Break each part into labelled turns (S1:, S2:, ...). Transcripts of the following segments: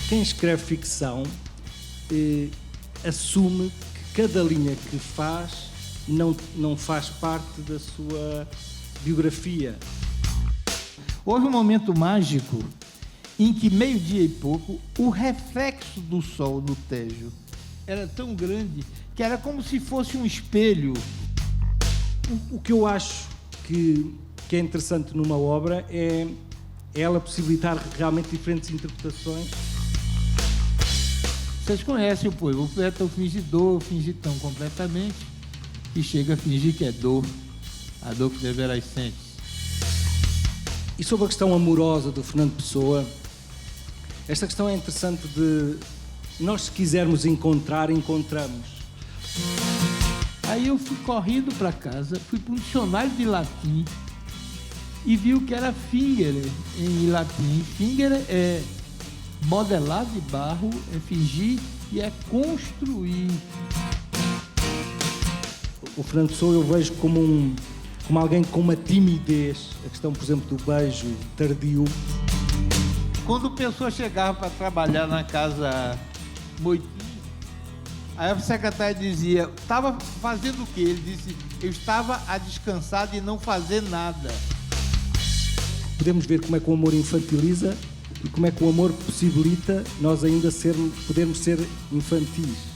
S1: Quem escreve ficção assume que cada linha que faz não faz parte da sua biografia.
S2: Houve um momento mágico em que, meio-dia e pouco, o reflexo do sol no Tejo era tão grande que era como se fosse um espelho.
S1: O que eu acho que é interessante numa obra é ela possibilitar realmente diferentes interpretações.
S2: Vocês conhecem o poema, o poeta finge dor, finge tão completamente, que chega a fingir que é dor, a dor que deveras sentes.
S1: E sobre a questão amorosa do Fernando Pessoa, esta questão é interessante de nós, se quisermos encontrar, encontramos.
S2: Aí eu fui correndo para casa, fui para um dicionário de latim e vi o que era fingere em latim. Fingere é modelar de barro, é fingir e é construir.
S1: O Fernando Pessoa eu vejo como alguém com uma timidez. A questão, por exemplo, do beijo tardio.
S2: Quando a pessoa chegava para trabalhar na casa Moitinho, aí a secretária dizia, estava fazendo o quê? Ele disse, eu estava a descansar de não fazer nada.
S1: Podemos ver como é que o amor infantiliza e como é que o amor possibilita nós ainda podermos ser infantis.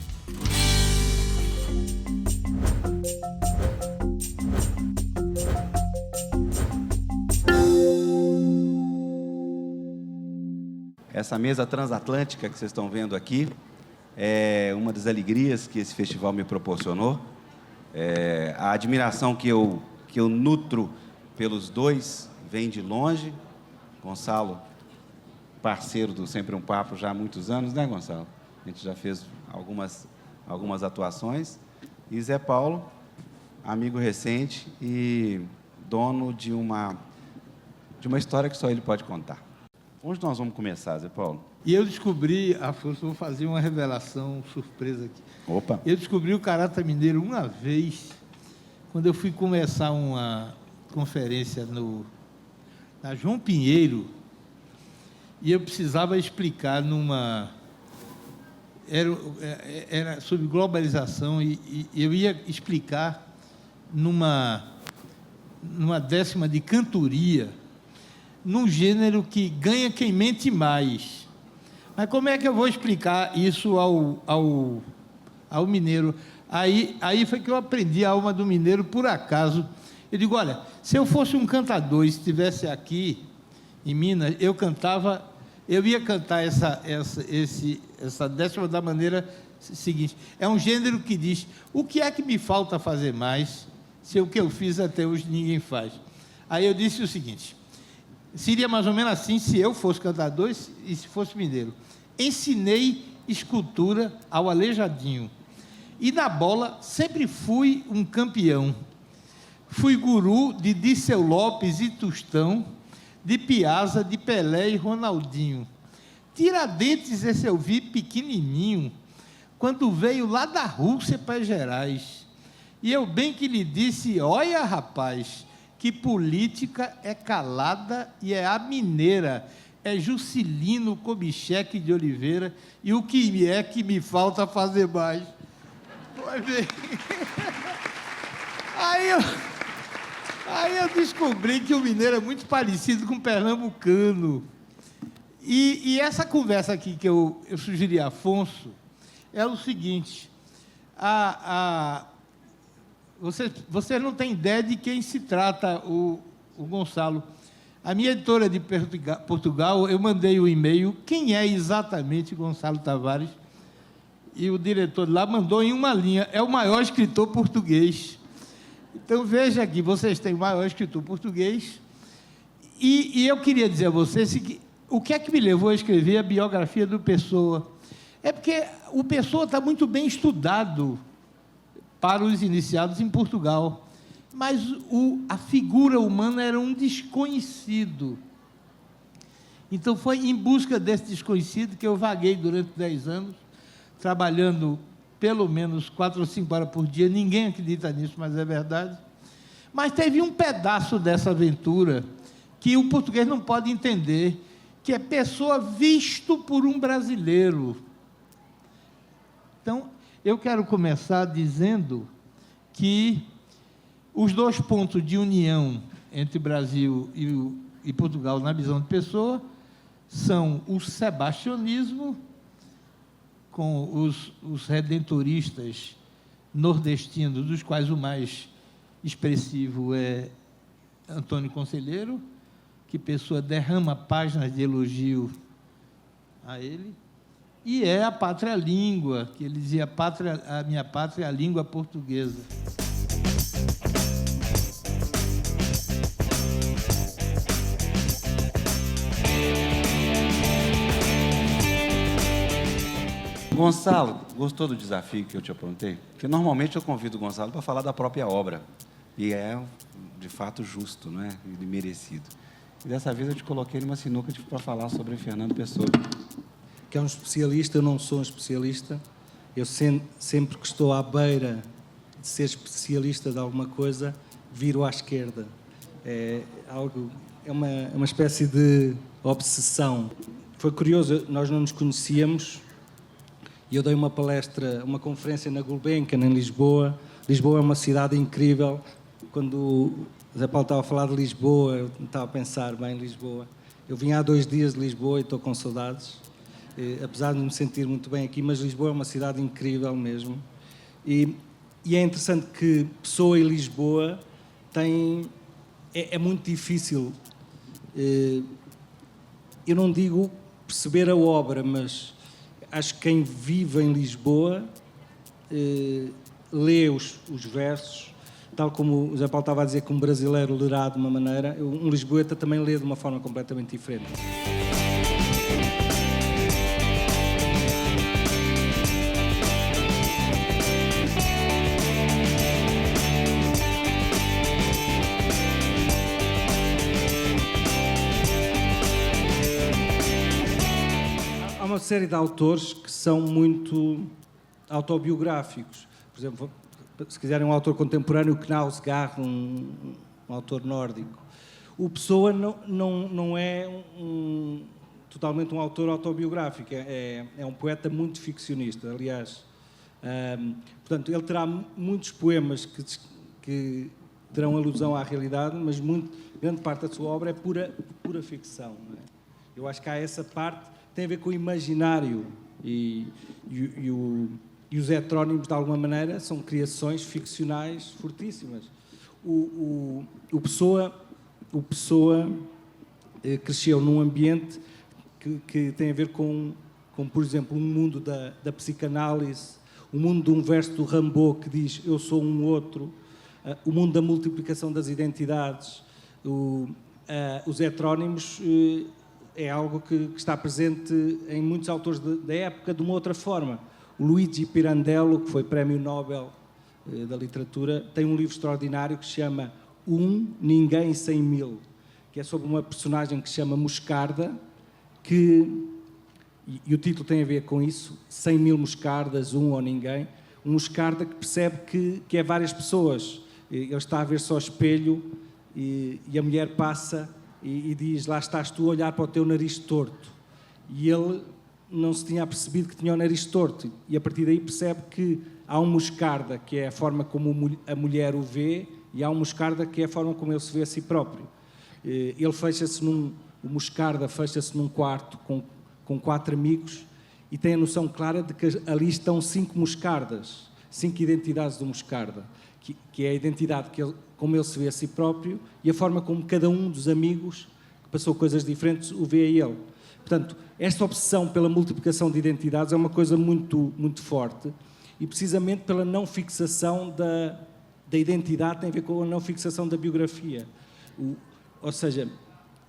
S3: Essa mesa transatlântica que vocês estão vendo aqui é uma das alegrias que esse festival me proporcionou. A admiração que eu nutro pelos dois vem de longe. Gonçalo, parceiro do Sempre um Papo já há muitos anos, né, Gonçalo? A gente já fez algumas atuações. E Zé Paulo, amigo recente e dono de uma história que só ele pode contar. Onde nós vamos começar, Zé Paulo?
S2: E eu descobri, Afonso, vou fazer uma revelação surpresa aqui.
S3: Opa!
S2: Eu descobri o caráter mineiro uma vez, quando eu fui começar uma conferência na João Pinheiro, e eu precisava explicar era sobre globalização, e eu ia explicar numa 10ª de cantoria, num gênero que ganha quem mente mais. Mas como é que eu vou explicar isso ao mineiro? Aí foi que eu aprendi a alma do mineiro por acaso. Eu digo, olha, se eu fosse um cantador e estivesse aqui em Minas, eu ia cantar essa 10ª da maneira seguinte. É um gênero que diz, o que é que me falta fazer mais, se o que eu fiz até hoje ninguém faz? Aí eu disse o seguinte, seria mais ou menos assim se eu fosse cantador e se fosse mineiro. Ensinei escultura ao Aleijadinho. E na bola sempre fui um campeão. Fui guru de Diceu Lopes e Tostão, de Piazza, de Pelé e Ronaldinho. Tiradentes esse eu vi pequenininho, quando veio lá da Rússia para Gerais. E eu bem que lhe disse, olha rapaz, que política é calada e é a mineira, é Juscelino Kubitschek de Oliveira, e o que é que me falta fazer mais? Vai ver. Aí eu descobri que o mineiro é muito parecido com o pernambucano. E essa conversa aqui que eu sugeri a Afonso é o seguinte, você não tem ideia de quem se trata o Gonçalo. A minha editora de Portugal, eu mandei um e-mail, quem é exatamente Gonçalo Tavares? E o diretor lá mandou em uma linha, é o maior escritor português. Então, veja aqui, vocês têm o maior escritor português, e eu queria dizer a vocês que o que é que me levou a escrever a biografia do Pessoa? É porque o Pessoa está muito bem estudado para os iniciados em Portugal, mas a figura humana era um desconhecido. Então, foi em busca desse desconhecido que eu vaguei durante 10 anos, trabalhando pelo menos 4 ou 5 horas por dia. Ninguém acredita nisso, mas é verdade. Mas teve um pedaço dessa aventura que o português não pode entender, que é Pessoa visto por um brasileiro. Então, eu quero começar dizendo que os dois pontos de união entre Brasil e Portugal, na visão de Pessoa, são o sebastianismo, com os redentoristas nordestinos, dos quais o mais expressivo é Antônio Conselheiro, que Pessoa derrama páginas de elogio a ele, e é a pátria-língua, que ele dizia, a minha pátria é a língua portuguesa.
S3: Gonçalo, gostou do desafio que eu te apontei? Porque normalmente eu convido o Gonçalo para falar da própria obra. E é, de fato, justo, não é? E merecido. E dessa vez eu te coloquei numa sinuca para falar sobre Fernando Pessoa.
S1: Que é um especialista, eu não sou um especialista. Eu sempre que estou à beira de ser especialista de alguma coisa, viro à esquerda. É uma espécie de obsessão. Foi curioso, nós não nos conhecíamos. E eu dei uma palestra, uma conferência na Gulbenkian, em Lisboa. Lisboa é uma cidade incrível. Quando o Zé Paulo estava a falar de Lisboa, eu estava a pensar bem em Lisboa. Eu vim há 2 dias de Lisboa e estou com saudades, apesar de me sentir muito bem aqui, mas Lisboa é uma cidade incrível mesmo. E é interessante que Pessoa e Lisboa têm... É muito difícil, eu não digo perceber a obra, mas... Acho que quem vive em Lisboa lê os versos, tal como o Zé Paulo estava a dizer que um brasileiro lerá de uma maneira, um lisboeta também lê de uma forma completamente diferente. Uma série de autores que são muito autobiográficos. Por exemplo, se quiserem um autor contemporâneo, Knausgaard, um autor nórdico. O Pessoa não é totalmente um autor autobiográfico, é um poeta muito ficcionista, aliás. Portanto, ele terá muitos poemas que terão alusão à realidade, mas grande parte da sua obra é pura ficção. Não é? Eu acho que há essa parte tem a ver com o imaginário e os heterónimos, de alguma maneira, são criações ficcionais fortíssimas. O Pessoa cresceu num ambiente que tem a ver com, por exemplo, um mundo da psicanálise, o mundo de um verso do Rimbaud que diz eu sou um outro, o mundo da multiplicação das identidades, os heterónimos... é algo que está presente em muitos autores da época de uma outra forma. O Luigi Pirandello, que foi Prémio Nobel da Literatura, tem um livro extraordinário que se chama Ninguém Sem Mil, que é sobre uma personagem que se chama Moscarda, e o título tem a ver com isso, 100 mil moscardas, ou ninguém. Um moscarda que percebe que é várias pessoas. Ele está a ver-se ao espelho e a mulher passa... E diz, lá estás tu a olhar para o teu nariz torto. E ele não se tinha percebido que tinha o nariz torto. E a partir daí percebe que há um Moscarda, que é a forma como a mulher o vê, e há um Moscarda, que é a forma como ele se vê a si próprio. Ele o Moscarda fecha-se num quarto com 4 amigos e tem a noção clara de que ali estão 5 Moscardas, 5 identidades do Moscarda, que é a identidade como ele se vê a si próprio e a forma como cada um dos amigos que passou coisas diferentes o vê a ele. Portanto, esta obsessão pela multiplicação de identidades é uma coisa muito, muito forte e precisamente pela não fixação da identidade tem a ver com a não fixação da biografia. Ou seja,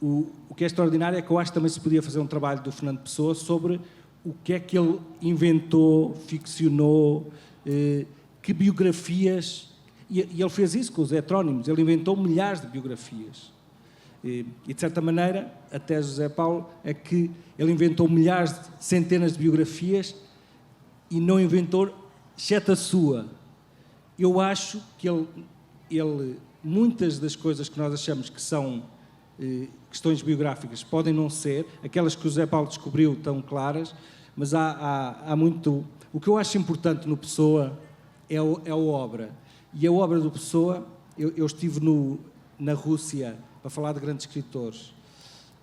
S1: o que é extraordinário é que eu acho que também se podia fazer um trabalho do Fernando Pessoa sobre o que é que ele inventou, ficcionou, que biografias... E ele fez isso com os heterónimos, ele inventou milhares de biografias. E, de certa maneira, até José Paulo, é que ele inventou centenas de biografias e não inventou, exceto a sua. Eu acho que ele muitas das coisas que nós achamos que são questões biográficas podem não ser, aquelas que o José Paulo descobriu estão claras, mas há muito... O que eu acho importante no Pessoa é a obra. E a obra do Pessoa, eu estive na Rússia para falar de grandes escritores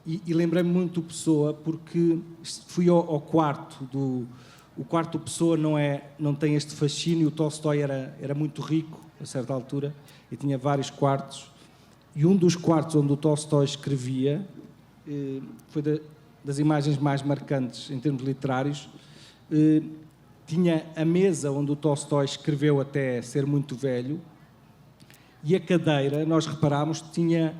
S1: e lembrei-me muito do Pessoa porque fui ao quarto do... O quarto do Pessoa não tem este fascínio. O Tolstói era muito rico, a certa altura, e tinha vários quartos. E um dos quartos onde o Tolstói escrevia foi das imagens mais marcantes em termos literários. Tinha a mesa onde o Tolstói escreveu até ser muito velho, e a cadeira, nós reparámos, tinha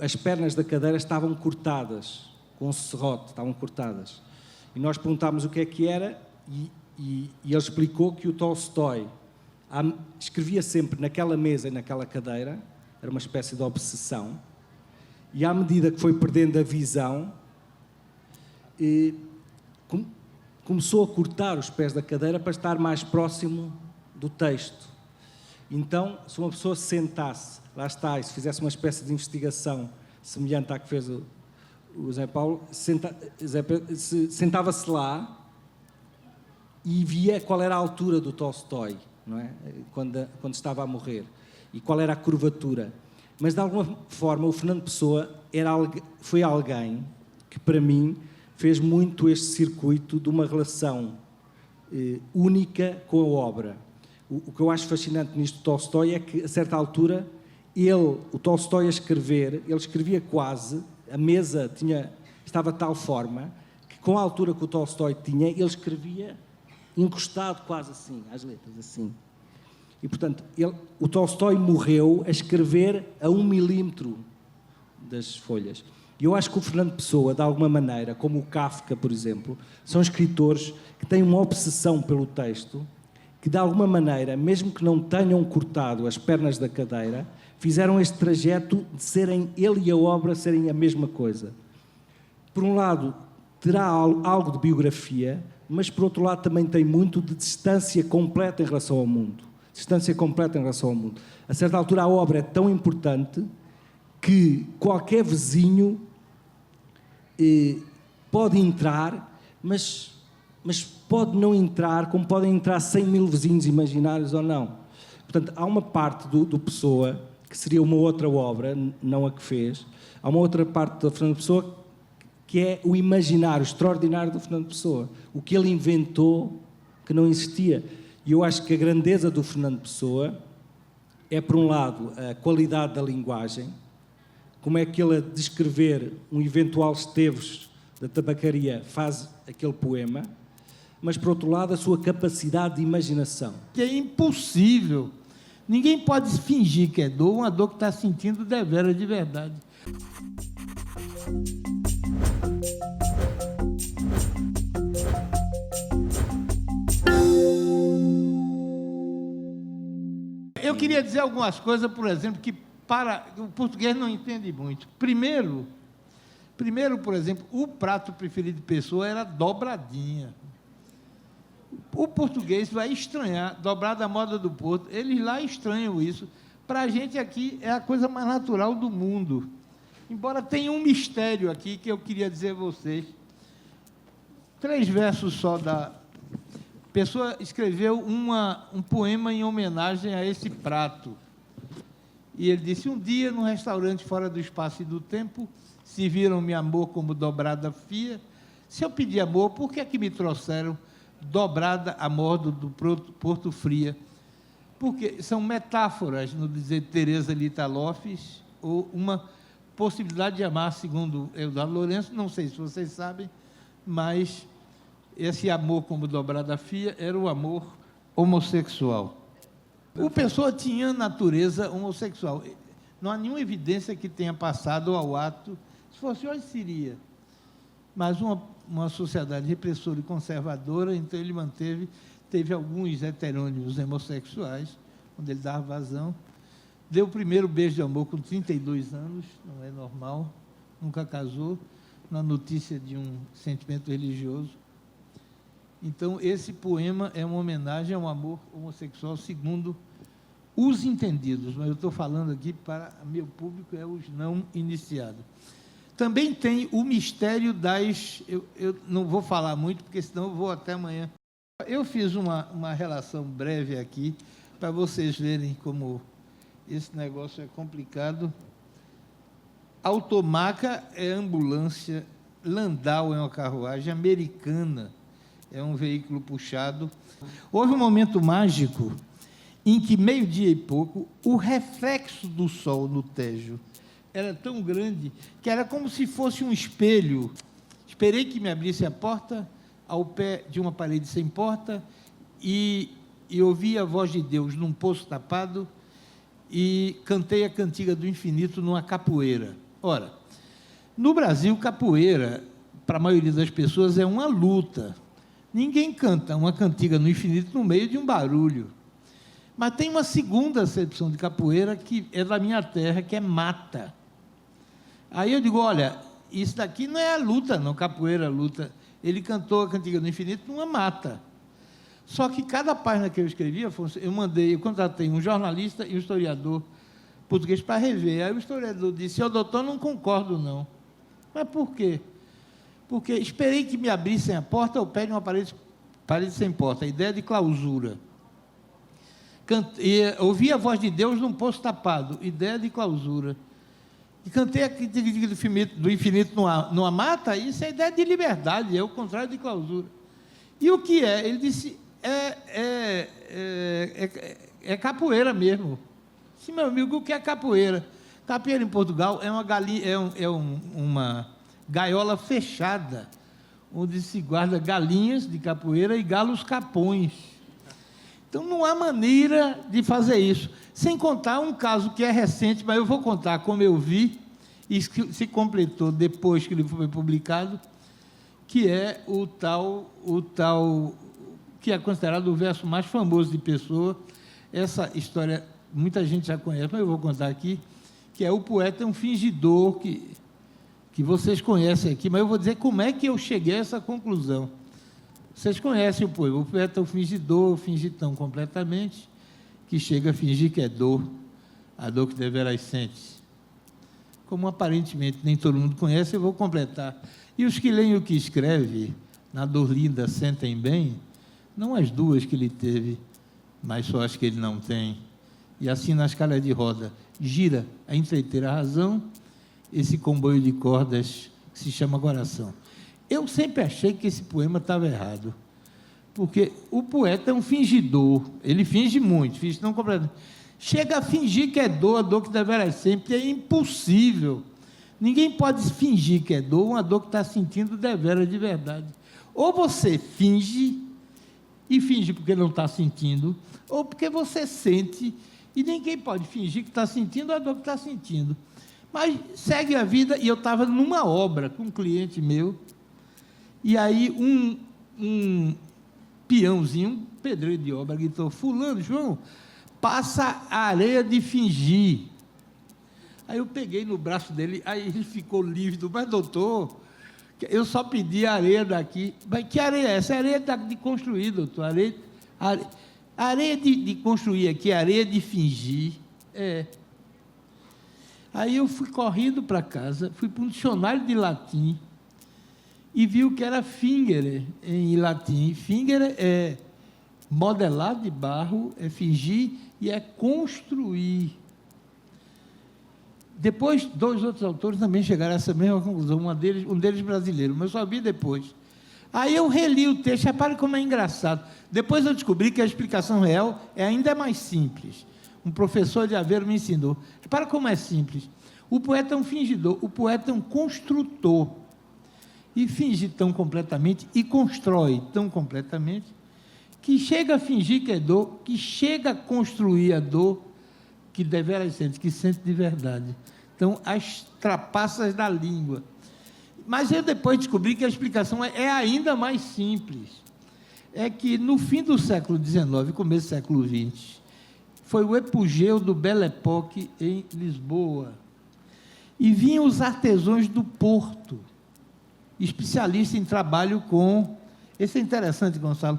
S1: as pernas da cadeira estavam cortadas, com um serrote, estavam cortadas. E nós perguntámos o que era, e ele explicou que o Tolstói escrevia sempre naquela mesa e naquela cadeira, era uma espécie de obsessão, e à medida que foi perdendo a visão, começou a cortar os pés da cadeira para estar mais próximo do texto. Então, se uma pessoa se sentasse, lá está, e se fizesse uma espécie de investigação semelhante à que fez o Zé Paulo, sentava-se lá e via qual era a altura do Tolstói, não é? Quando estava a morrer, e qual era a curvatura. Mas, de alguma forma, o Fernando Pessoa foi alguém que, para mim, fez muito este circuito de uma relação única com a obra. O que eu acho fascinante nisto do Tolstói é que, a certa altura, o Tolstói a escrever, ele escrevia quase, a mesa estava de tal forma que, com a altura que o Tolstói tinha, ele escrevia encostado quase assim, às letras, assim. E, portanto, o Tolstói morreu a escrever a 1 milímetro das folhas. E eu acho que o Fernando Pessoa, de alguma maneira, como o Kafka, por exemplo, são escritores que têm uma obsessão pelo texto, que, de alguma maneira, mesmo que não tenham cortado as pernas da cadeira, fizeram este trajeto de serem, ele e a obra, serem a mesma coisa. Por um lado, terá algo de biografia, mas, por outro lado, também tem muito de distância completa em relação ao mundo. Distância completa em relação ao mundo. A certa altura, a obra é tão importante que qualquer vizinho pode entrar, mas pode não entrar, como podem entrar 100 mil vizinhos imaginários ou não. Portanto, há uma parte do Pessoa, que seria uma outra obra, não a que fez, há uma outra parte da Fernando Pessoa que é o imaginário extraordinário do Fernando Pessoa, o que ele inventou que não existia. E eu acho que a grandeza do Fernando Pessoa é, por um lado, a qualidade da linguagem, como é que ele, a descrever um eventual Esteves da tabacaria, faz aquele poema, mas, por outro lado, a sua capacidade de imaginação.
S2: Que é impossível. Ninguém pode fingir que é dor, uma dor que está sentindo deveras de verdade. Eu queria dizer algumas coisas, por exemplo, que o português não entende muito. Primeiro, por exemplo, o prato preferido de Pessoa era dobradinha. O português vai estranhar, dobrada à moda do Porto, eles lá estranham isso. Para a gente aqui é a coisa mais natural do mundo. Embora tenha um mistério aqui que eu queria dizer a vocês. 3 versos só da... Pessoa escreveu um poema em homenagem a esse prato. E ele disse: um dia, num restaurante fora do espaço e do tempo, serviram-me amor como dobrada fia. Se eu pedi amor, por que é que me trouxeram dobrada a modo do Porto Fria? Porque são metáforas, no dizer Teresa Lita Lopes, ou uma possibilidade de amar, segundo Eudoro Lourenço, não sei se vocês sabem, mas esse amor como dobrada fia era o amor homossexual. O Pessoa tinha natureza homossexual. Não há nenhuma evidência que tenha passado ao ato. Se fosse hoje, seria. Mas uma sociedade repressora e conservadora, então ele teve alguns heterônimos homossexuais, onde ele dava vazão. Deu o primeiro beijo de amor com 32 anos, não é normal, nunca casou, na notícia de um sentimento religioso. Então, esse poema é uma homenagem ao amor homossexual, segundo os entendidos, mas eu estou falando aqui para meu público, é os não iniciados. Também tem o mistério das... Eu não vou falar muito, porque senão eu vou até amanhã. Eu fiz uma relação breve aqui, para vocês verem como esse negócio é complicado. Automaca é ambulância, Landau é uma carruagem, Americana é um veículo puxado. Houve um momento mágico em que, meio-dia e pouco, o reflexo do sol no Tejo era tão grande que era como se fosse um espelho. Esperei que me abrisse a porta, ao pé de uma parede sem porta, e ouvi a voz de Deus num poço tapado, e cantei a cantiga do infinito numa capoeira. Ora, no Brasil, capoeira, para a maioria das pessoas, é uma luta. Ninguém canta uma cantiga no infinito no meio de um barulho. Mas tem uma segunda acepção de capoeira, que é da minha terra, que é mata. Aí eu digo, olha, isso daqui não é a luta, não, capoeira, luta. Ele cantou a cantiga do infinito numa mata. Só que cada página que eu escrevia, eu contratei um jornalista e um historiador português para rever. Aí o historiador disse, doutor, não concordo, não. Mas por quê? Porque esperei que me abrissem a porta ao pé de uma parede sem porta, a ideia de clausura. Ouvi a voz de Deus num poço tapado, ideia de clausura. E cantei a cantiga do infinito numa mata, isso é ideia de liberdade, é o contrário de clausura. E o que é? Ele disse, é capoeira mesmo. Sim, meu amigo, o que é capoeira? Capoeira em Portugal é uma gaiola fechada, onde se guarda galinhas de capoeira e galos capões. Então, não há maneira de fazer isso. Sem contar um caso que é recente, mas eu vou contar como eu vi, e se completou depois que ele foi publicado, que é o tal que é considerado o verso mais famoso de Pessoa. Essa história muita gente já conhece, mas eu vou contar aqui, que é o poeta é um fingidor, que vocês conhecem aqui, mas eu vou dizer como é que eu cheguei a essa conclusão. Vocês conhecem o poema, o poeta é um fingidor, finge tão completamente, que chega a fingir que é dor, a dor que deveras sentes. Como aparentemente nem todo mundo conhece, eu vou completar. E os que leem o que escreve, na dor linda sentem bem, não as duas que ele teve, mas só as que ele não tem. E assim na escala de roda, gira a entreter a razão, esse comboio de cordas que se chama coração. Eu sempre achei que esse poema estava errado, porque o poeta é um fingidor, ele finge muito, finge não completamente. Chega a fingir que é dor, a dor que deveras sempre, é impossível. Ninguém pode fingir que é dor, uma dor que está sentindo deveras de verdade. Ou você finge, e finge porque não está sentindo, ou porque você sente, e ninguém pode fingir que está sentindo a dor que está sentindo. Mas segue a vida, e eu estava numa obra com um cliente meu, e aí um peãozinho, um pedreiro de obra, gritou, fulano, João, passa a areia de fingir. Aí eu peguei no braço dele, aí ele ficou lívido, mas doutor, eu só pedi a areia daqui. Mas que areia é essa? É areia de construir, doutor. Areia de construir aqui, areia de fingir. É. Aí eu fui correndo para casa, fui para um dicionário de latim e vi o que era fingere em latim. Fingere é modelar de barro, é fingir e é construir. Depois, dois outros autores também chegaram a essa mesma conclusão, um deles brasileiro, mas eu só vi depois. Aí eu reli o texto, repare como é engraçado. Depois eu descobri que a explicação real é ainda mais simples. Um professor de Aveiro me ensinou. Repara como é simples. O poeta é um fingidor, o poeta é um construtor. E finge tão completamente, e constrói tão completamente, que chega a fingir que é dor, que chega a construir a dor, que deveras sente, que sente de verdade. Então, as trapaças da língua. Mas eu depois descobri que a explicação é ainda mais simples. É que no fim do século XIX, começo do século XX, foi o apogeu do Belle Époque em Lisboa. E vinham os artesãos do Porto, especialistas em trabalho com... Esse é interessante, Gonçalo.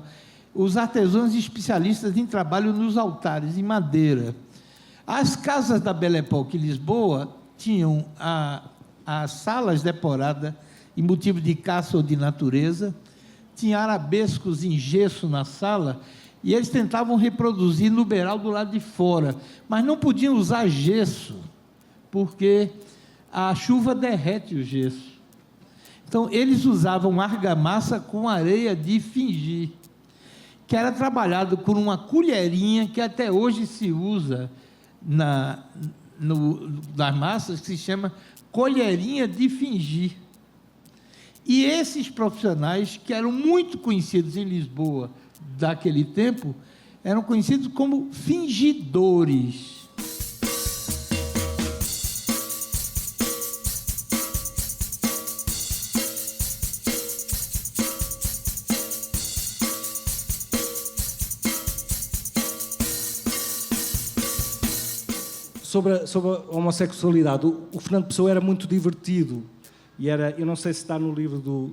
S2: Os artesãos especialistas em trabalho nos altares, em madeira. As casas da Belle Époque em Lisboa tinham as salas decoradas em motivo de caça ou de natureza, tinha arabescos em gesso na sala, e eles tentavam reproduzir no beiral do lado de fora, mas não podiam usar gesso, porque a chuva derrete o gesso. Então, eles usavam argamassa com areia de fingir, que era trabalhado com uma colherinha que até hoje se usa nas massas, que se chama colherinha de fingir. E esses profissionais, que eram muito conhecidos em Lisboa daquele tempo, eram conhecidos como fingidores.
S1: Sobre a homossexualidade, o Fernando Pessoa era muito divertido. E era, eu não sei se está no livro do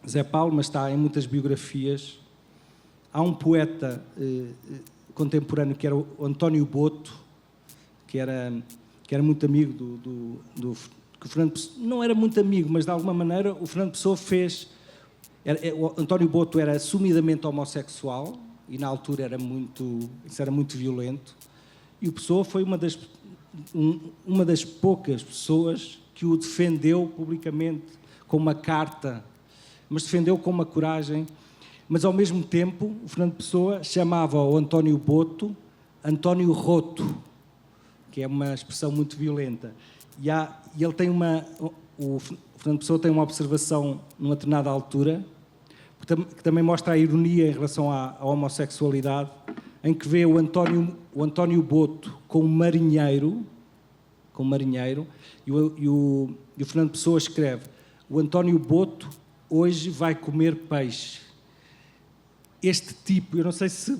S1: Zé Paulo, mas está em muitas biografias. Há um poeta contemporâneo que era o António Boto, que era muito amigo que o Fernando Pessoa, não era muito amigo, mas de alguma maneira o Fernando Pessoa fez. O António Boto era assumidamente homossexual e na altura isso era muito violento. E o Pessoa foi uma das poucas pessoas que o defendeu publicamente com uma carta, mas defendeu com uma coragem. Mas, ao mesmo tempo, o Fernando Pessoa chamava o António Boto António Roto, que é uma expressão muito violenta. E ele tem o Fernando Pessoa tem uma observação numa determinada altura, que também mostra a ironia em relação à homossexualidade, em que vê o António Boto com um marinheiro, e o Fernando Pessoa escreve: o António Boto hoje vai comer peixe. Este tipo, eu não sei se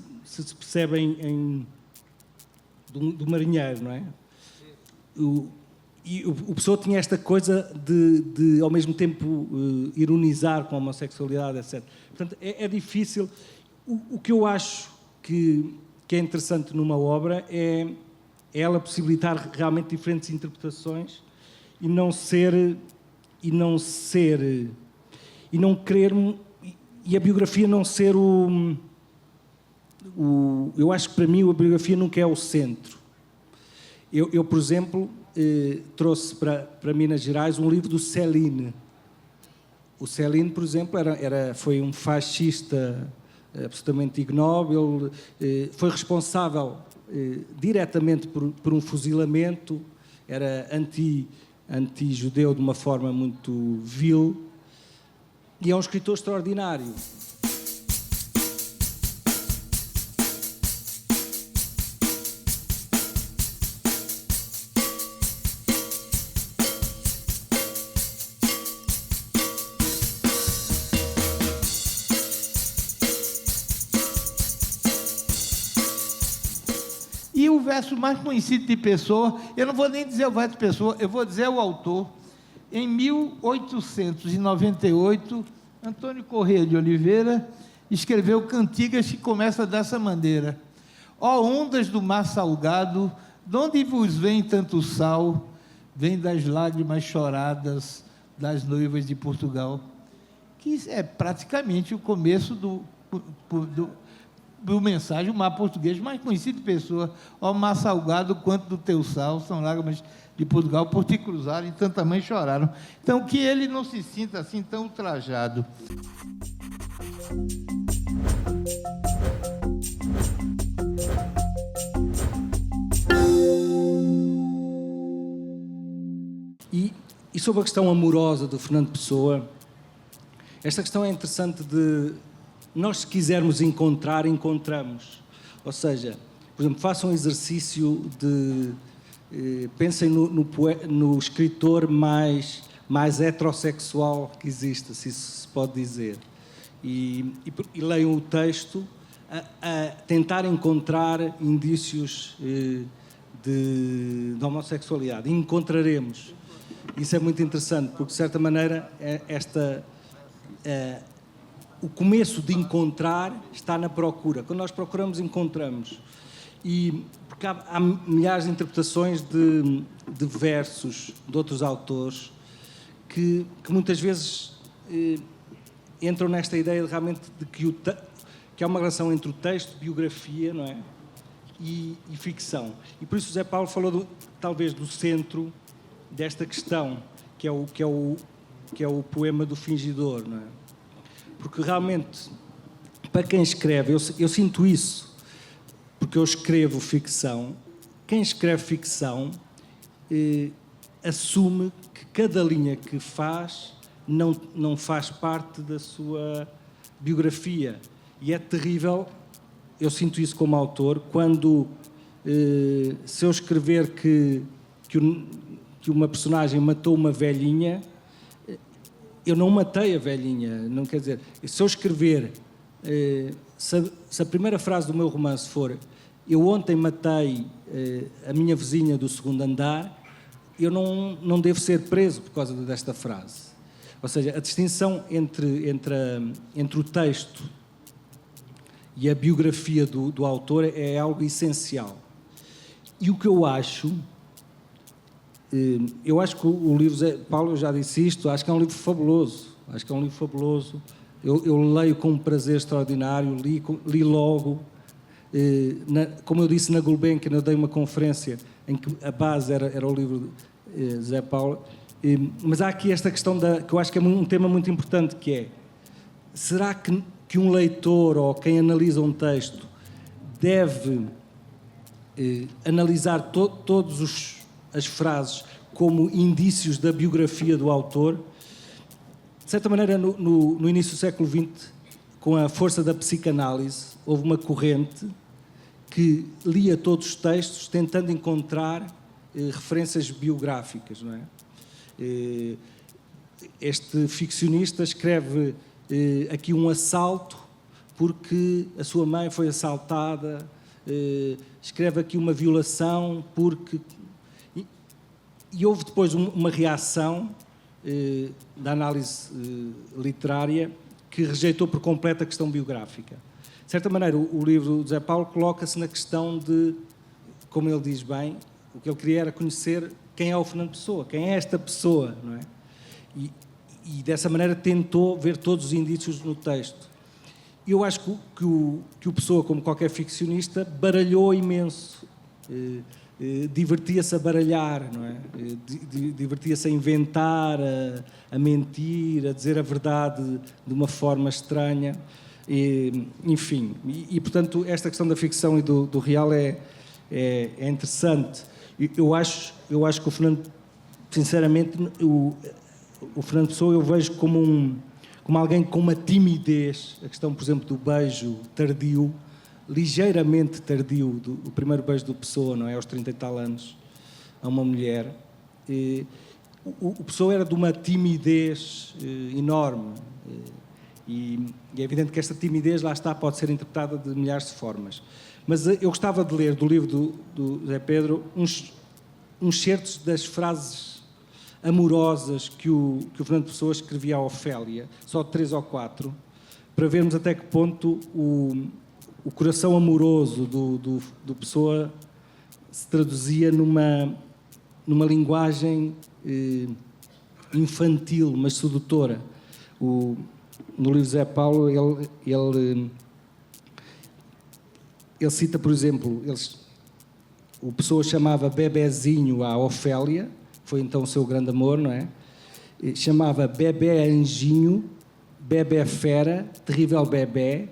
S1: percebem do marinheiro, não é? O Pessoa tinha esta coisa de ao mesmo tempo, ironizar com a homossexualidade, etc. Portanto, é difícil. O que eu acho que é interessante numa obra é ela possibilitar realmente diferentes interpretações e não querer, e a biografia não ser eu acho que para mim a biografia nunca é o centro. Eu por exemplo, trouxe para Minas Gerais um livro do Céline. O Céline, por exemplo, foi um fascista absolutamente ignóbil, foi responsável diretamente por um fuzilamento, era anti-judeu de uma forma muito vil, e é um escritor extraordinário.
S2: E o verso mais conhecido de Pessoa, eu não vou nem dizer o verso de Pessoa, eu vou dizer o autor. Em 1898, Antônio Corrêa de Oliveira escreveu cantigas que começam dessa maneira: ó ondas do mar salgado, de onde vos vem tanto sal? Vem das lágrimas choradas das noivas de Portugal. Que é praticamente o começo do mensagem, o mar português mais conhecido de Pessoa: ó mar salgado, quanto do teu sal, são lágrimas de Portugal, por te cruzaram e tanta mãe choraram. Então, que ele não se sinta assim tão ultrajado.
S1: E sobre a questão amorosa do Fernando Pessoa, esta questão é interessante nós, se quisermos encontrar, encontramos. Ou seja, por exemplo, façam um exercício pensem no escritor mais heterossexual que existe, se isso se pode dizer, e leiam o texto a tentar encontrar indícios de homossexualidade. E encontraremos. Isso é muito interessante, porque, de certa maneira, o começo de encontrar está na procura. Quando nós procuramos, encontramos. porque há milhares de interpretações de versos de outros autores que muitas vezes entram nesta ideia realmente de que há uma relação entre o texto, biografia, não é? E ficção. E por isso José Paulo falou talvez do centro desta questão, que é o poema do fingidor, não é? Porque realmente, para quem escreve, eu sinto isso, porque eu escrevo ficção. Quem escreve ficção assume que cada linha que faz não faz parte da sua biografia. E é terrível, eu sinto isso como autor, quando se eu escrever que uma personagem matou uma velhinha, eu não matei a velhinha, não quer dizer, se eu escrever, se a primeira frase do meu romance for eu ontem matei a minha vizinha do segundo andar, eu não devo ser preso por causa desta frase. Ou seja, a distinção entre o texto e a biografia do autor é algo essencial. E o que eu acho que o livro, Paulo, eu já disse isto, acho que é um livro fabuloso. Eu leio com um prazer extraordinário, li logo. Como eu disse na Gulbenkian, eu dei uma conferência em que a base era o livro de José Paulo. Mas há aqui esta questão que eu acho que é um tema muito importante, que é: será que um leitor ou quem analisa um texto deve analisar todas as frases como indícios da biografia do autor? De certa maneira, no início do século XX, com a força da psicanálise, houve uma corrente que lia todos os textos tentando encontrar referências biográficas, não é? Este ficcionista escreve aqui um assalto porque a sua mãe foi assaltada, escreve aqui uma violação porque... E houve depois uma reação da análise literária que rejeitou por completo a questão biográfica. De certa maneira, o livro de José Paulo coloca-se na questão de, como ele diz bem, o que ele queria era conhecer quem é o Fernando Pessoa, quem é esta pessoa, não é? E dessa maneira tentou ver todos os indícios no texto. Eu acho que o Pessoa, como qualquer ficcionista, baralhou imenso, divertia-se a baralhar, não é? Divertia-se a inventar, a mentir, a dizer a verdade de uma forma estranha, enfim. Portanto, esta questão da ficção e do real é interessante. Eu acho que o Fernando, sinceramente, o Fernando Pessoa eu vejo como alguém com uma timidez. A questão, por exemplo, do beijo tardio, ligeiramente tardio, o primeiro beijo do Pessoa, não é? Aos 30 e tal anos, a uma mulher. O Pessoa era de uma timidez enorme. E é evidente que esta timidez, lá está, pode ser interpretada de milhares de formas. Mas eu gostava de ler do livro do Zé Pedro uns certos das frases amorosas que o Fernando Pessoa escrevia à Ofélia, só 3 ou 4, para vermos até que ponto o coração amoroso do Pessoa se traduzia numa linguagem infantil, mas sedutora. No livro de Zé Paulo, ele cita, por exemplo, o Pessoa chamava bebezinho à Ofélia, foi então o seu grande amor, não é? Chamava bebé anjinho, bebé fera, terrível bebé,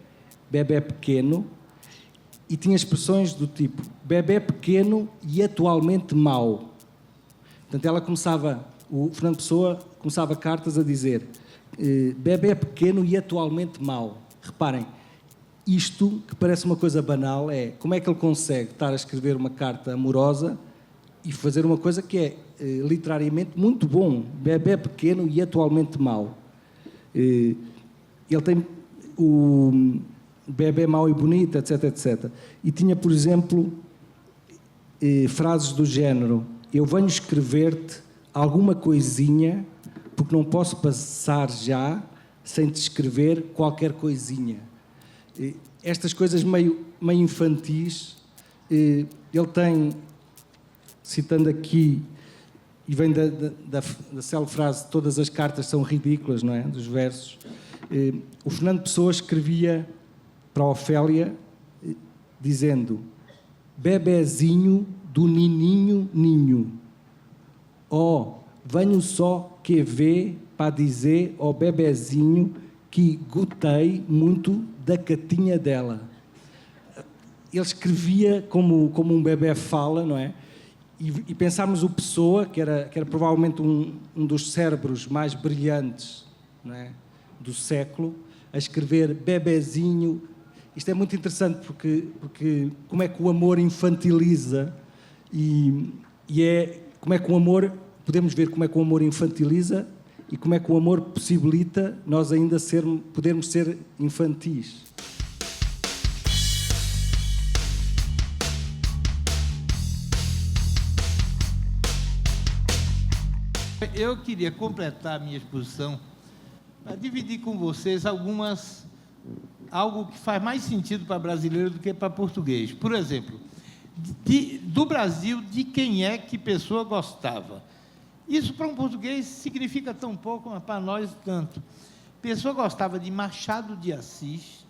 S1: bebé pequeno, e tinha expressões do tipo bebé pequeno e atualmente mau. Portanto, o Fernando Pessoa começava cartas a dizer bebé pequeno e atualmente mau. Reparem, isto, que parece uma coisa banal, como é que ele consegue estar a escrever uma carta amorosa e fazer uma coisa que é literariamente muito bom, bebé pequeno e atualmente mau. Ele tem o bebé mau e bonito, etc, etc. E tinha, por exemplo, frases do género: eu venho escrever-te alguma coisinha porque não posso passar já sem te escrever qualquer coisinha. Estas coisas meio infantis, ele tem, citando aqui, e vem da célebre frase, todas as cartas são ridículas, não é? Dos versos. O Fernando Pessoa escrevia para a Ofélia, dizendo: bebezinho do nininho ninho, venho só que vê para dizer ao bebezinho que gostei muito da catinha dela. Ele escrevia como um bebé fala, não é? E pensarmos o Pessoa, que era provavelmente um dos cérebros mais brilhantes, não é, do século, a escrever bebezinho. Isto é muito interessante porque como é que o amor infantiliza como é que o amor, podemos ver como é que o amor infantiliza e como é que o amor possibilita nós ainda podermos ser infantis.
S2: Eu queria completar a minha exposição para dividir com vocês algo que faz mais sentido para brasileiro do que para português. Por exemplo, do Brasil, de quem é que Pessoa gostava? Isso para um português significa tão pouco, mas para nós tanto. Pessoa gostava de Machado de Assis,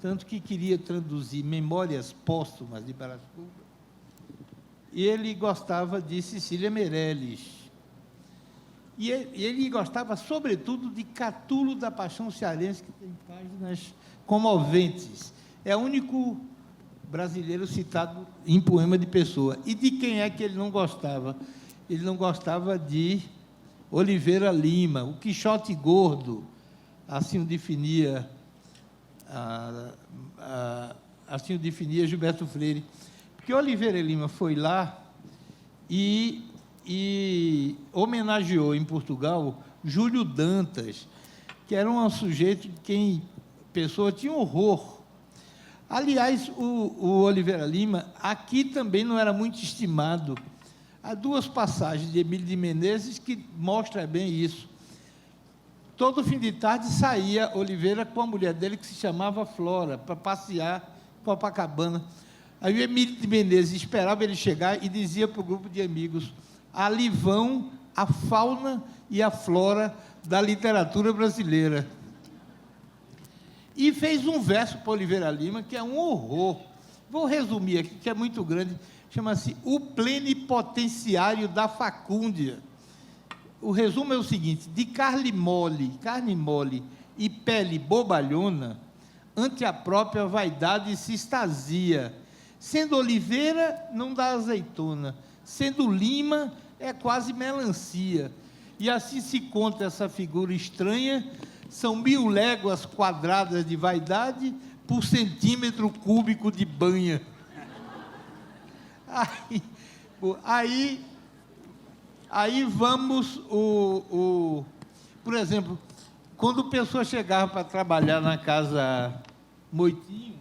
S2: tanto que queria traduzir Memórias Póstumas de Brás Cubas, e ele gostava de Cecília Meirelles. E ele gostava, sobretudo, de Catulo da Paixão Cearense, que tem páginas comoventes. É o único brasileiro citado em poema de Pessoa. E de quem é que ele não gostava? Ele não gostava de Oliveira Lima, o Quixote Gordo, assim o definia, assim o definia Gilberto Freire. Porque Oliveira Lima foi lá e homenageou em Portugal Júlio Dantas, que era um sujeito de quem Pessoa tinha horror. Aliás, o Oliveira Lima aqui também não era muito estimado. Há duas passagens de Emílio de Menezes que mostram bem isso. Todo fim de tarde saía Oliveira com a mulher dele, que se chamava Flora, para passear em Copacabana. Aí o Emílio de Menezes esperava ele chegar e dizia para o grupo de amigos: ali vão a fauna e a flora da literatura brasileira. E fez um verso para Oliveira Lima, que é um horror. Vou resumir aqui, que é muito grande. Chama-se O Plenipotenciário da Facúndia. O resumo é o seguinte: de carne mole e pele bobalhona, ante a própria vaidade se extasia. Sendo oliveira, não dá azeitona. Sendo lima, é quase melancia. E assim se conta essa figura estranha. São 1000 léguas quadradas de vaidade por centímetro cúbico de banha. Aí vamos, por exemplo, quando a pessoa chegava para trabalhar na casa Moitinho,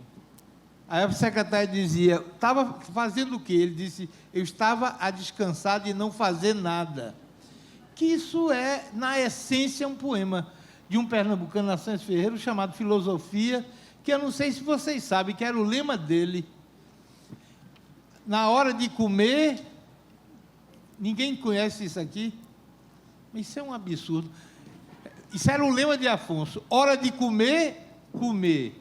S2: aí a secretária dizia: estava fazendo o quê? Ele disse: eu estava a descansar e não fazer nada. Que isso é, na essência, um poema de um pernambucano, Nascimento Ferreira, chamado Filosofia, que eu não sei se vocês sabem, que era o lema dele. Na hora de comer, ninguém conhece isso aqui? Isso é um absurdo. Isso era o lema de Afonso: hora de comer, comer.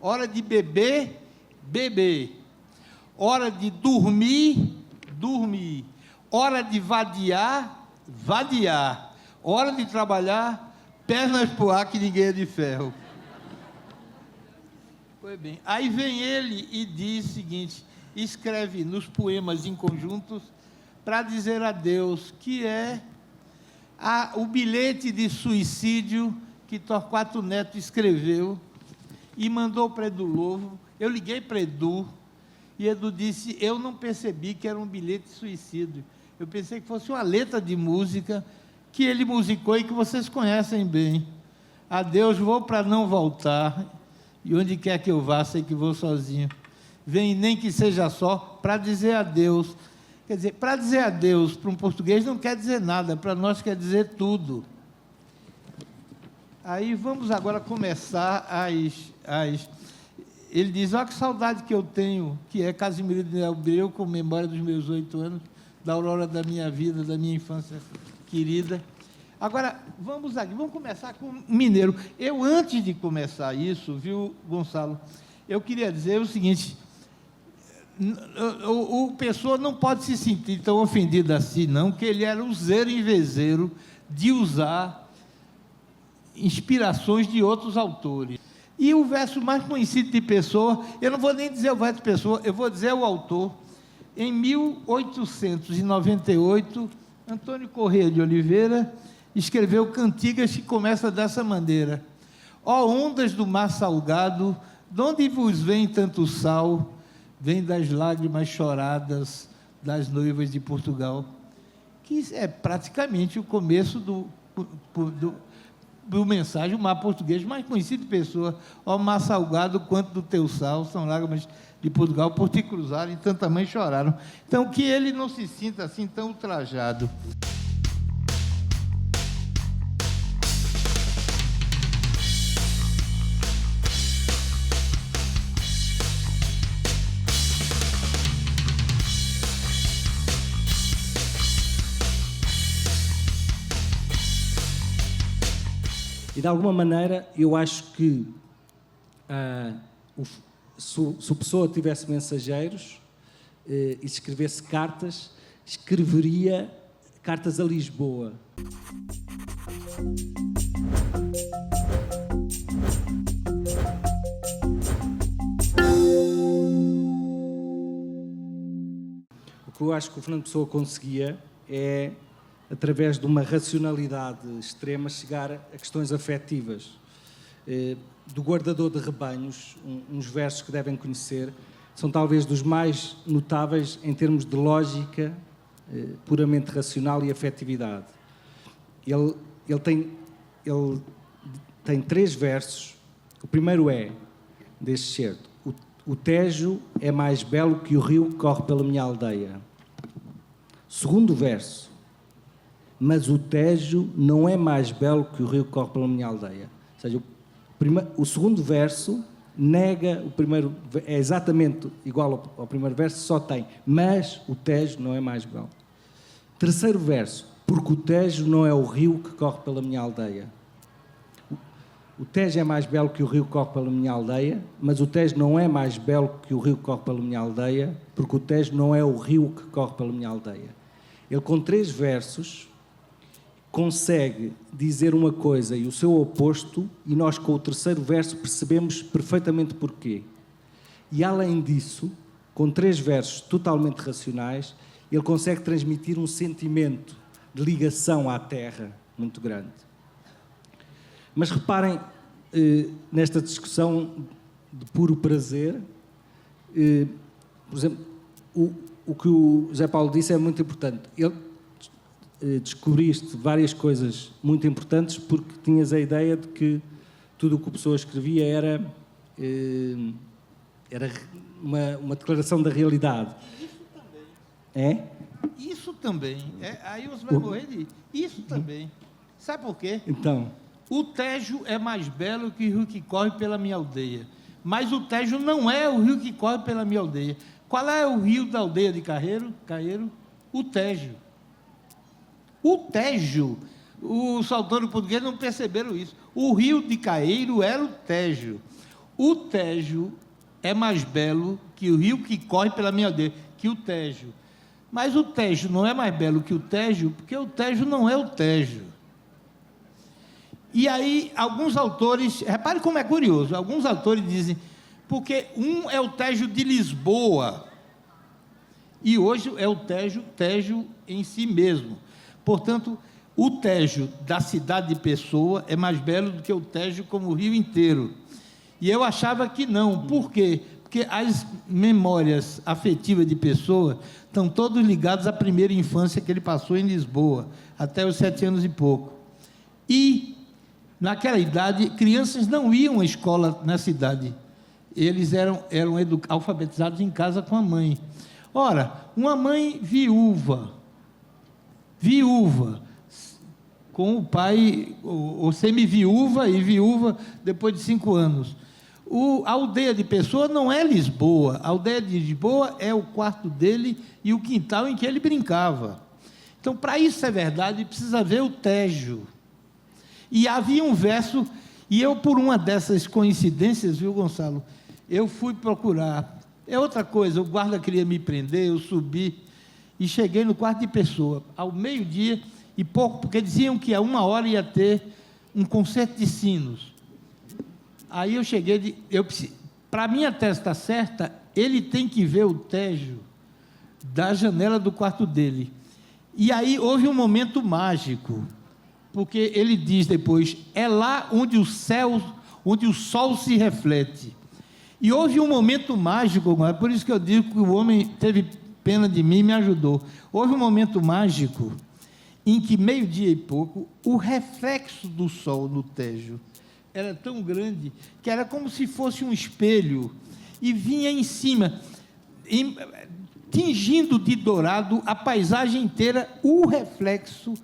S2: Hora de beber, beber. Hora de dormir, dormir. Hora de vadiar, vadiar. Hora de trabalhar, pernas pro ar que ninguém é de ferro. Pois bem, aí vem ele e diz o seguinte, escreve nos poemas em conjuntos para dizer adeus, que é o bilhete de suicídio que Torquato Neto escreveu e mandou para Edu Lovo. Eu liguei para Edu e Edu disse: eu não percebi que era um bilhete de suicídio, eu pensei que fosse uma letra de música que ele musicou e que vocês conhecem bem. Adeus, vou para não voltar, e onde quer que eu vá, sei que vou sozinho. Vem, nem que seja só, para dizer adeus. Quer dizer, para dizer adeus para um português não quer dizer nada, para nós quer dizer tudo. Aí vamos agora começar ele diz: olha que saudade que eu tenho, que é Casimiro de Abreu, com memória dos meus 8 anos, da aurora da minha vida, da minha infância querida. Agora, vamos começar com o mineiro. Eu, antes de começar isso, viu, Gonçalo, eu queria dizer o seguinte: o pessoa não pode se sentir tão ofendido assim, não, que ele era useiro e vezeiro de usar inspirações de outros autores. E o verso mais conhecido de Pessoa, eu não vou nem dizer o verso de Pessoa, eu vou dizer o autor. Em 1898, Antônio Corrêa de Oliveira escreveu cantigas que começam dessa maneira: ó ondas do mar salgado, de onde vos vem tanto sal? Vem das lágrimas choradas das noivas de Portugal. Que é praticamente o começo do mensagem, o mar português mais conhecido de Pessoa: ó mar salgado, quanto do teu sal, são lágrimas de Portugal, por te cruzarem, tanta mãe choraram. Então, que ele não se sinta assim tão ultrajado.
S1: E, de alguma maneira, eu acho que se o Pessoa tivesse mensageiros e escrevesse cartas, escreveria cartas a Lisboa. O que eu acho que o Fernando Pessoa conseguia é, através de uma racionalidade extrema, chegar a questões afetivas. Do Guardador de Rebanhos, uns versos que devem conhecer, são talvez dos mais notáveis em termos de lógica puramente racional e afetividade. Ele tem 3 versos. O primeiro é, deste certo: o Tejo é mais belo que o rio que corre pela minha aldeia. Segundo verso: mas o Tejo não é mais belo que o rio que corre pela minha aldeia. Ou seja, o segundo verso nega o primeiro, é exatamente igual ao primeiro verso, só tem mas o Tejo não é mais belo. Terceiro verso: porque o Tejo não é o rio que corre pela minha aldeia. O Tejo é mais belo que o rio que corre pela minha aldeia, mas o Tejo não é mais belo que o rio que corre pela minha aldeia, porque o Tejo não é o rio que corre pela minha aldeia. Ele, com 3 versos, consegue dizer uma coisa e o seu oposto, e nós, com o terceiro verso, percebemos perfeitamente porquê. E, além disso, com 3 versos totalmente racionais, ele consegue transmitir um sentimento de ligação à terra muito grande. Mas reparem, nesta discussão de puro prazer, por exemplo, o que o José Paulo disse é muito importante. Descobriste várias coisas muito importantes porque tinhas a ideia de que tudo o que a pessoa escrevia era uma declaração da realidade.
S2: Isso também.
S1: É?
S2: Isso também. Aí você vai morrer de... Isso também. Sabe por quê?
S1: Então,
S2: o Tejo é mais belo que o rio que corre pela minha aldeia. Mas o Tejo não é o rio que corre pela minha aldeia. Qual é o rio da aldeia de Caeiro? O Tejo. O Tejo, os autores portugueses não perceberam isso. O rio de Caeiro era o Tejo. O Tejo é mais belo que o rio que corre pela minha aldeia, que o Tejo. Mas o Tejo não é mais belo que o Tejo, porque o Tejo não é o Tejo. E aí, alguns autores, repare como é curioso, alguns autores dizem, porque um é o Tejo de Lisboa, e hoje é o Tejo em si mesmo. Portanto, o Tejo da cidade de Pessoa é mais belo do que o Tejo como o rio inteiro. E eu achava que não. Por quê? Porque as memórias afetivas de Pessoa estão todos ligados à primeira infância que ele passou em Lisboa, até os 7 anos e pouco. E, naquela idade, crianças não iam à escola na cidade. Eles eram alfabetizados em casa com a mãe. Ora, uma mãe viúva, com o pai, ou semi-viúva e viúva depois de 5 anos. A aldeia de Pessoa não é Lisboa. A aldeia de Lisboa é o quarto dele e o quintal em que ele brincava. Então, para isso ser verdade, precisa ver o Tejo. E havia um verso, e eu, por uma dessas coincidências, viu, Gonçalo, eu fui procurar. É outra coisa, o guarda queria me prender, eu subi e cheguei no quarto de Pessoa, ao meio-dia e pouco, porque diziam que a 1 hora ia ter um concerto de sinos. Aí eu cheguei, para a minha tese estar certa, ele tem que ver o Tejo da janela do quarto dele. E aí houve um momento mágico, porque ele diz depois, é lá onde o sol se reflete. E houve um momento mágico, por isso que eu digo que o homem teve pena de mim e me ajudou. Houve um momento mágico em que, meio-dia e pouco, o reflexo do sol no Tejo era tão grande que era como se fosse um espelho e vinha em cima, tingindo de dourado a paisagem inteira, o reflexo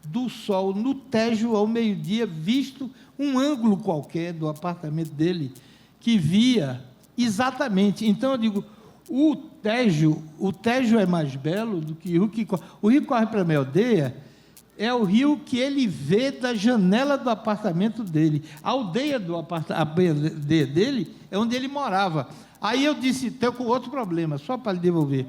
S2: do sol no Tejo ao meio-dia, visto um ângulo qualquer do apartamento dele, que via exatamente. Então eu digo, o Tejo é mais belo do que o rio que corre. O rio que corre para a minha aldeia é o rio que ele vê da janela do apartamento dele. A aldeia dele é onde ele morava. Aí eu disse, estou com outro problema, só para lhe devolver.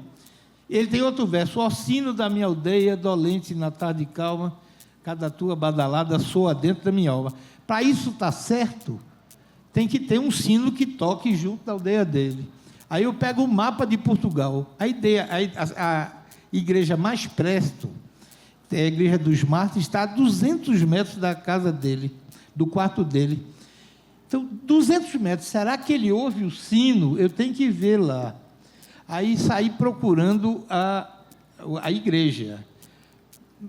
S2: Ele tem outro verso, o sino da minha aldeia, dolente na tarde calma, cada tua badalada soa dentro da minha alma. Para isso estar certo, tem que ter um sino que toque junto da aldeia dele. Aí eu pego o mapa de Portugal, a igreja mais presto, a igreja dos Mártires, está a 200 metros da casa dele, do quarto dele. Então, 200 metros, será que ele ouve o sino? Eu tenho que ver lá. Aí saí procurando a igreja.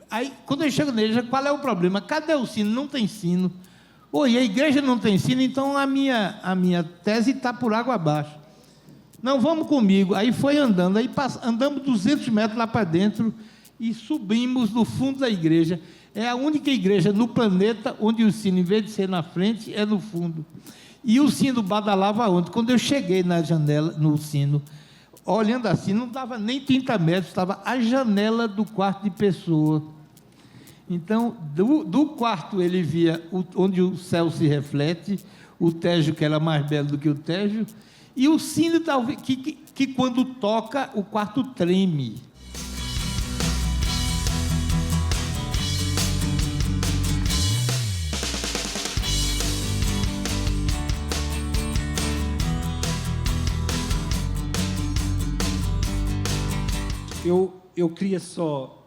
S2: Aí, quando eu chego na igreja, qual é o problema? Cadê o sino? Não tem sino. Oi, a igreja não tem sino, então a minha tese está por água abaixo. Não, vamos comigo. Aí foi andando, andamos 200 metros lá para dentro e subimos no fundo da igreja. É a única igreja no planeta onde o sino, em vez de ser na frente, é no fundo. E o sino badalava onde? Quando eu cheguei na janela, no sino, olhando assim, não dava nem 30 metros, estava a janela do quarto de Pessoa. Então, do quarto ele via onde o céu se reflete, o Tejo, que era mais belo do que o Tejo, e o sino que quando toca, o quarto treme.
S1: Eu queria só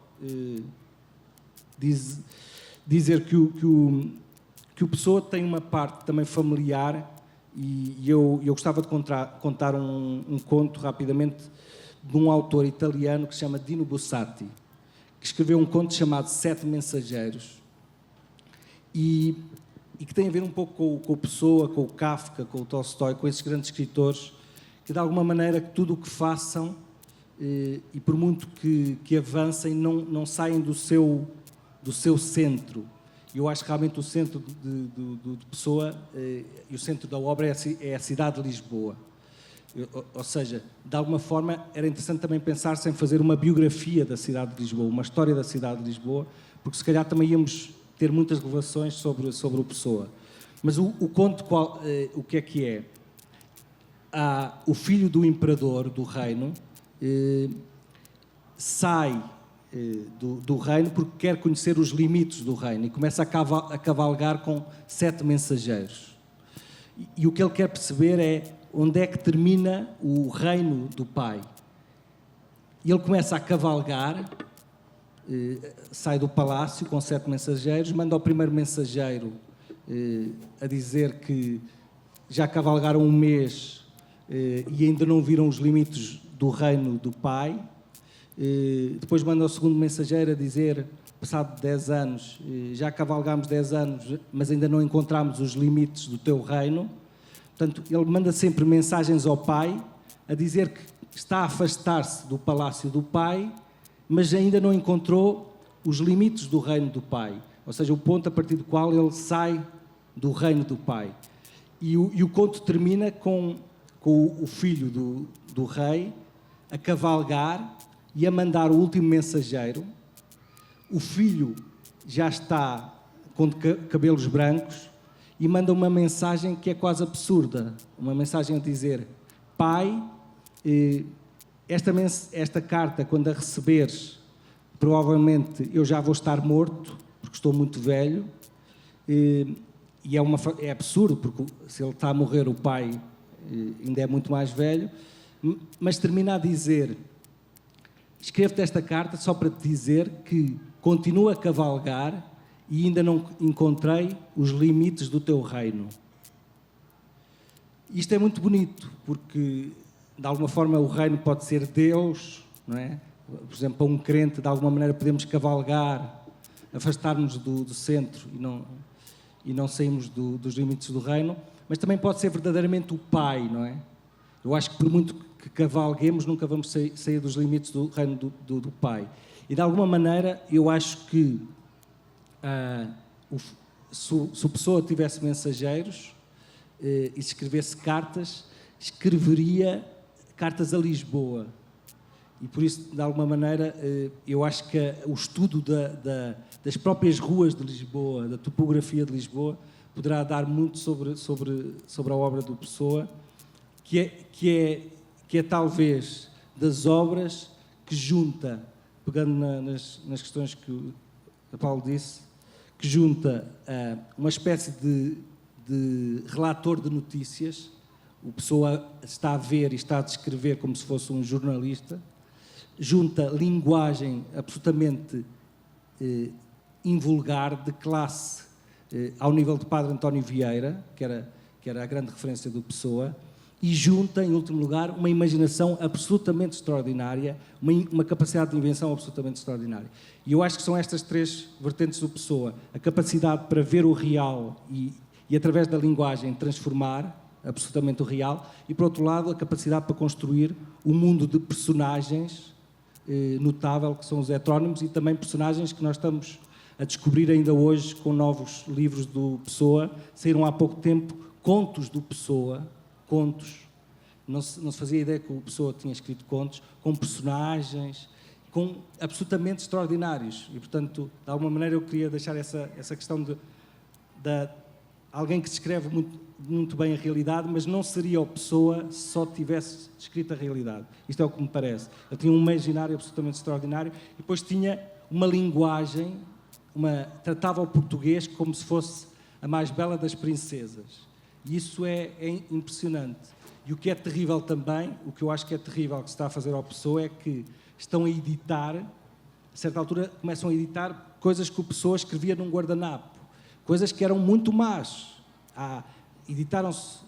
S1: dizer que o Pessoa tem uma parte também familiar e eu gostava de contar um conto rapidamente de um autor italiano que se chama Dino Bussati, que escreveu um conto chamado Sete Mensageiros e que tem a ver um pouco com o Pessoa, com o Kafka, com o Tolstói, com esses grandes escritores que de alguma maneira tudo o que façam e por muito que avancem não saem do seu centro. Eu acho que realmente o centro de Pessoa e o centro da obra é a cidade de Lisboa. Ou seja, de alguma forma era interessante também pensar-se em fazer uma biografia da cidade de Lisboa, uma história da cidade de Lisboa, porque se calhar também íamos ter muitas revelações sobre o Pessoa. Mas o conto, o que é? O filho do imperador do reino sai do reino porque quer conhecer os limites do reino e começa a cavalgar com 7 mensageiros. E o que ele quer perceber é onde é que termina o reino do pai. E ele começa a cavalgar, sai do palácio com 7 mensageiros, manda ao primeiro mensageiro a dizer que já cavalgaram 1 mês e ainda não viram os limites do reino do pai. Depois manda ao segundo mensageiro a dizer, passado 10 anos, já cavalgámos 10 anos, mas ainda não encontramos os limites do teu reino. Portanto, ele manda sempre mensagens ao pai, a dizer que está a afastar-se do palácio do pai, mas ainda não encontrou os limites do reino do pai. Ou seja, o ponto a partir do qual ele sai do reino do pai. E o conto termina com o filho do rei a cavalgar e a mandar o último mensageiro. O filho já está com cabelos brancos e manda uma mensagem que é quase absurda. Uma mensagem a dizer: pai, esta carta, quando a receberes, provavelmente eu já vou estar morto, porque estou muito velho. E é absurdo, porque se ele está a morrer, o pai ainda é muito mais velho. Mas termina a dizer: escrevo-te esta carta só para te dizer que continuo a cavalgar e ainda não encontrei os limites do teu reino. Isto é muito bonito, porque de alguma forma o reino pode ser Deus, não é? Por exemplo, para um crente, de alguma maneira podemos cavalgar, afastar-nos do centro e não sairmos dos limites do reino, mas também pode ser verdadeiramente o Pai, não é? Eu acho que por muito que cavalguemos, nunca vamos sair dos limites do reino do Pai. E de alguma maneira, eu acho que se o Pessoa tivesse mensageiros e escrevesse cartas, escreveria cartas a Lisboa. E por isso, de alguma maneira, eu acho que o estudo das próprias ruas de Lisboa, da topografia de Lisboa, poderá dar muito sobre a obra do Pessoa, que é talvez das obras que junta, pegando nas questões que o Paulo disse, que junta uma espécie de relator de notícias. O Pessoa está a ver e está a descrever como se fosse um jornalista, junta linguagem absolutamente invulgar, de classe, ao nível de Padre António Vieira, que era a grande referência do Pessoa, e junta, em último lugar, uma imaginação absolutamente extraordinária, uma capacidade de invenção absolutamente extraordinária. E eu acho que são estas três vertentes do Pessoa: a capacidade para ver o real e através da linguagem, transformar absolutamente o real, e, por outro lado, a capacidade para construir um mundo de personagens notável, que são os heterónimos, e também personagens que nós estamos a descobrir ainda hoje com novos livros do Pessoa. Saíram há pouco tempo contos do Pessoa, contos. Não se fazia ideia que o Pessoa tinha escrito contos, com personagens, absolutamente extraordinários. E, portanto, de alguma maneira eu queria deixar essa questão de alguém que descreve muito bem a realidade, mas não seria o Pessoa se só tivesse escrito a realidade. Isto é o que me parece. Ele tinha um imaginário absolutamente extraordinário e depois tinha uma linguagem, tratava o português como se fosse a mais bela das princesas. E isso é impressionante. E o que é terrível também, o que eu acho que é terrível que se está a fazer ao Pessoa, é que estão a editar, a certa altura começam a editar coisas que o Pessoa escrevia num guardanapo, coisas que eram muito más. Editaram-se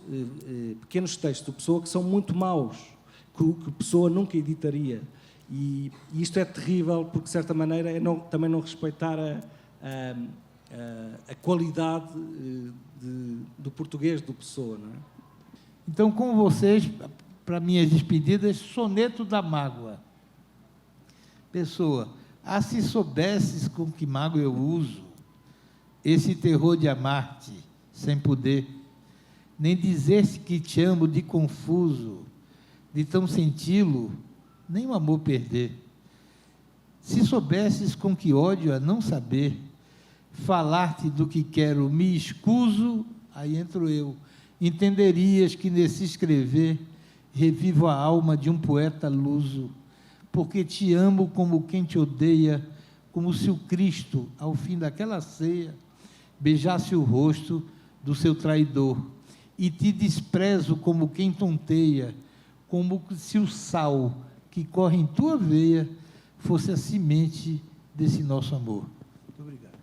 S1: pequenos textos do Pessoa que são muito maus, que o Pessoa nunca editaria. E isto é terrível, porque, de certa maneira, também não respeitar a qualidade do português do Pessoa, não é?
S2: Então, com vocês, para minhas despedidas, Soneto da Mágoa. Pessoa: se soubesses com que mágoa eu uso esse terror de amar-te sem poder, nem dizer-se que te amo de confuso, de tão senti-lo, nem o amor perder. Se soubesses com que ódio a não saber, falar-te do que quero me escuso, aí entro eu, entenderias que nesse escrever revivo a alma de um poeta luso, porque te amo como quem te odeia, como se o Cristo, ao fim daquela ceia, beijasse o rosto do seu traidor, e te desprezo como quem tonteia, como se o sal que corre em tua veia fosse a semente desse nosso amor. Muito obrigado.